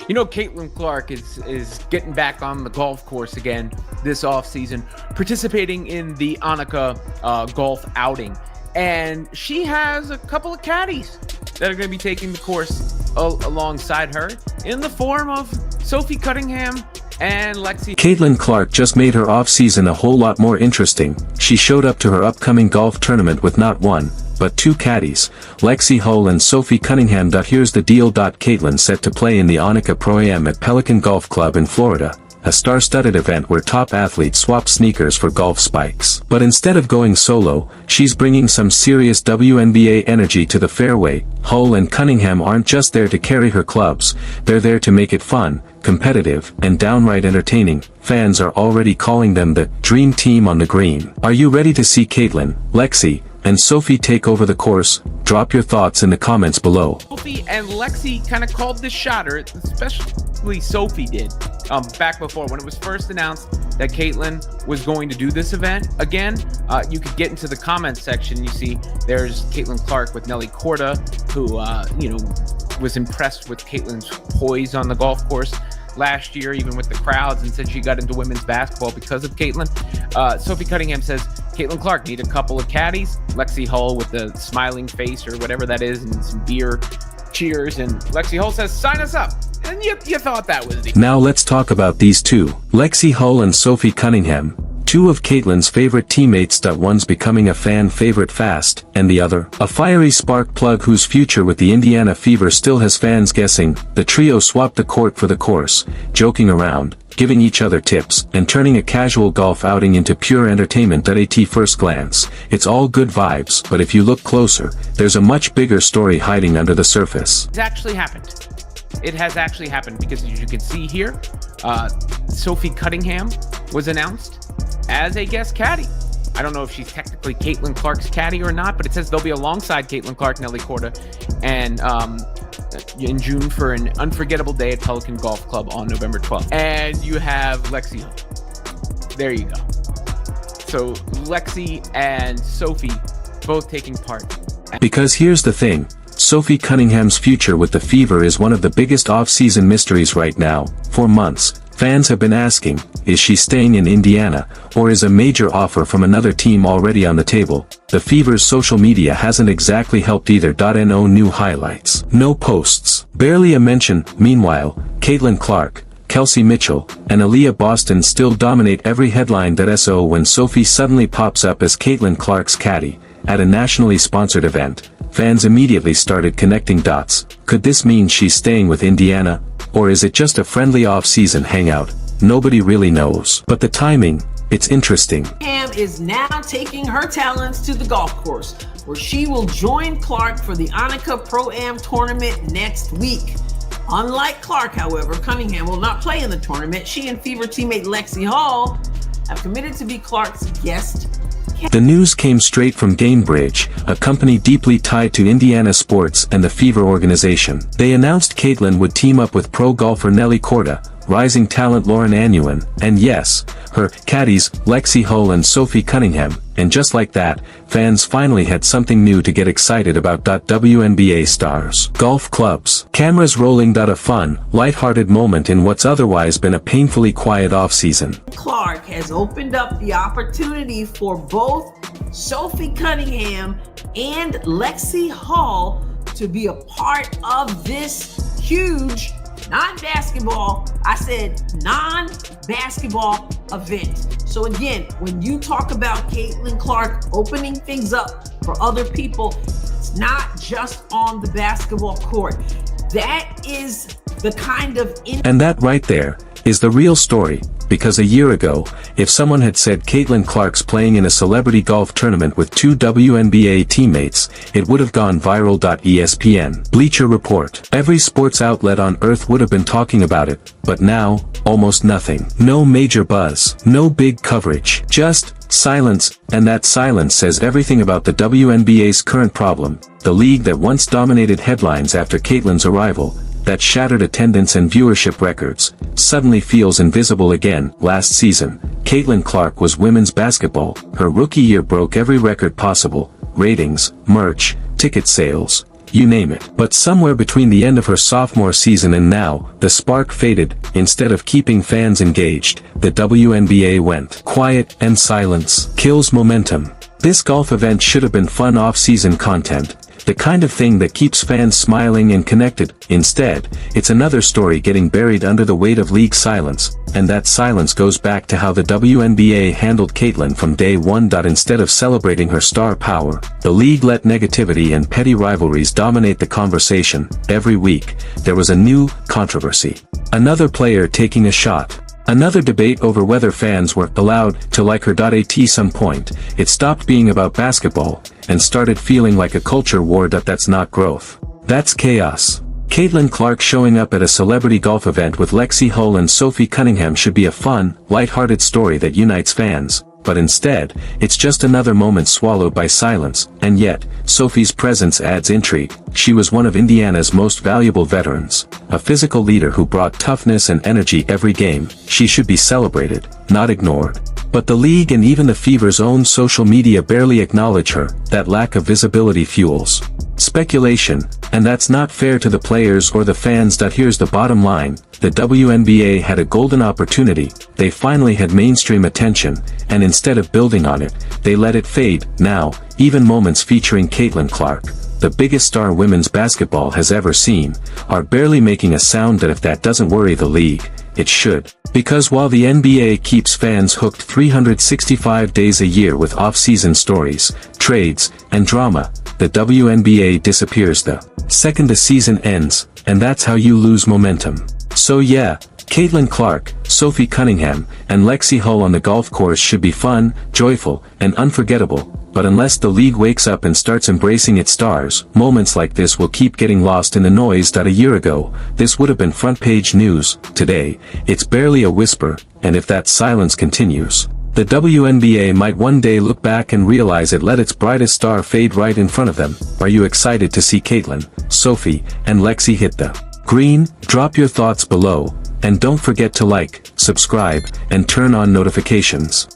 You know, Caitlin Clark is getting back on the golf course again this offseason, participating in the Annika golf outing. And she has a couple of caddies that are going to be taking the course alongside her in the form of Sophie Cunningham and Lexie. Caitlin Clark just made her off-season a whole lot more interesting. She showed up to her upcoming golf tournament with not one, but two caddies, Lexie Hull and Sophie Cunningham. Here's the deal. Caitlin set to play in the Annika Pro-Am at Pelican Golf Club in Florida, a star-studded event where top athletes swap sneakers for golf spikes. But instead of going solo, she's bringing some serious WNBA energy to the fairway. Hull and Cunningham aren't just there to carry her clubs, they're there to make it fun, competitive, and downright entertaining. Fans are already calling them the dream team on the green. Are you ready to see Caitlin, Lexie, and Sophie take over the course? Drop your thoughts in the comments below. Sophie and Lexie kind of called this shot, or especially Sophie did, back before when it was first announced that Caitlin was going to do this event again. You could get into the comments section. You see there's Caitlin Clark with Nelly Korda, who was impressed with Caitlin's poise on the golf course last year, even with the crowds, and said she got into women's basketball because of Caitlin. Sophie Cunningham says Caitlin Clark need a couple of caddies. Lexie Hull with the smiling face or whatever that is, and some beer cheers. And Lexie Hull says, sign us up. And you thought that was the... Now let's talk about these two. Lexie Hull and Sophie Cunningham, two of Caitlin's favorite teammates. One's becoming a fan favorite fast, and the other, a fiery spark plug whose future with the Indiana Fever still has fans guessing. The trio swapped the court for the course, joking around, giving each other tips, and turning a casual golf outing into pure entertainment. At first glance, it's all good vibes, but if you look closer, there's a much bigger story hiding under the surface. It's actually happened. It has actually happened, because as you can see here, Sophie Cunningham was announced as a guest caddy. I don't know if she's technically Caitlin Clark's caddy or not, but it says they'll be alongside Caitlin Clark, Nelly Korda, and in June for an unforgettable day at Pelican Golf Club on November 12th. And you have Lexie Hull. There you go. So Lexie and Sophie both taking part. Because here's the thing. Sophie Cunningham's future with the Fever is one of the biggest off-season mysteries right now. For months, fans have been asking, is she staying in Indiana, or is a major offer from another team already on the table? The Fever's social media hasn't exactly helped either. No new highlights, no posts, barely a mention. Meanwhile, Caitlin Clark, Kelsey Mitchell, and Aaliyah Boston still dominate every headline. So when Sophie suddenly pops up as Caitlin Clark's caddy at a nationally sponsored event, fans immediately started connecting dots. Could this mean she's staying with Indiana? Or is it just a friendly off-season hangout? Nobody really knows. But the timing, it's interesting. Cam is now taking her talents to the golf course, where she will join Clark for the Annika Pro-Am tournament next week. Unlike Clark, however, Cunningham will not play in the tournament. She and Fever teammate Lexie Hull have committed to be Clark's guest. The news came straight from Gainbridge, a company deeply tied to Indiana sports and the Fever organization. They announced Caitlin would team up with pro golfer Nelly Korda, rising talent Lauren Anuin, and yes, her caddies, Lexie Hull and Sophie Cunningham. And just like that, fans finally had something new to get excited about. WNBA stars, golf clubs, cameras rolling. A fun, lighthearted moment in what's otherwise been a painfully quiet off-season. Clark has opened up the opportunity for both Sophie Cunningham and Lexie Hull to be a part of this huge non-basketball, I said non-basketball event. So again, when you talk about Caitlin Clark opening things up for other people, it's not just on the basketball court. That is the kind of... And that right there is the real story. Because a year ago, if someone had said Caitlin Clark's playing in a celebrity golf tournament with two WNBA teammates, it would have gone viral. ESPN, Bleacher Report, every sports outlet on earth would have been talking about it, but now, almost nothing. No major buzz, no big coverage, just silence, and that silence says everything about the WNBA's current problem. The league that once dominated headlines after Caitlin's arrival, that shattered attendance and viewership records, suddenly feels invisible again. Last season, Caitlin Clark was women's basketball. Her rookie year broke every record possible: ratings, merch, ticket sales. you name it. But somewhere between the end of her sophomore season and now, the spark faded. Instead of keeping fans engaged, the WNBA went quiet, and silence kills momentum. This golf event should have been fun off-season content, the kind of thing that keeps fans smiling and connected. Instead, it's another story getting buried under the weight of league silence, and that silence goes back to how the WNBA handled Caitlyn from day one. Instead of celebrating her star power, the league let negativity and petty rivalries dominate the conversation. Every week, there was a new controversy. Another player taking a shot. Another debate over whether fans were allowed to like her. At some point, it stopped being about basketball, and started feeling like a culture war. That's not growth. That's chaos. Caitlin Clark showing up at a celebrity golf event with Lexie Hull and Sophie Cunningham should be a fun, light-hearted story that unites fans. But instead, it's just another moment swallowed by silence. And yet, Sophie's presence adds intrigue. She was one of Indiana's most valuable veterans, a physical leader who brought toughness and energy every game. She should be celebrated, not ignored. But the league and even the Fever's own social media barely acknowledge her. That lack of visibility fuels speculation, and that's not fair to the players or the fans. Here's the bottom line. The WNBA had a golden opportunity. They finally had mainstream attention, and instead of building on it, they let it fade. Now, even moments featuring Caitlin Clark, the biggest star women's basketball has ever seen, are barely making a sound. If that doesn't worry the league, it should. Because while the NBA keeps fans hooked 365 days a year with off-season stories, trades, and drama, the WNBA disappears the second the season ends, and that's how you lose momentum. So yeah, Caitlin Clark, Sophie Cunningham, and Lexie Hull on the golf course should be fun, joyful, and unforgettable, but unless the league wakes up and starts embracing its stars, moments like this will keep getting lost in the noise. A year ago, this would have been front-page news. Today, it's barely a whisper, and if that silence continues, the WNBA might one day look back and realize it let its brightest star fade right in front of them. Are you excited to see Caitlin, Sophie, and Lexie hit the green? Drop your thoughts below, and don't forget to like, subscribe, and turn on notifications.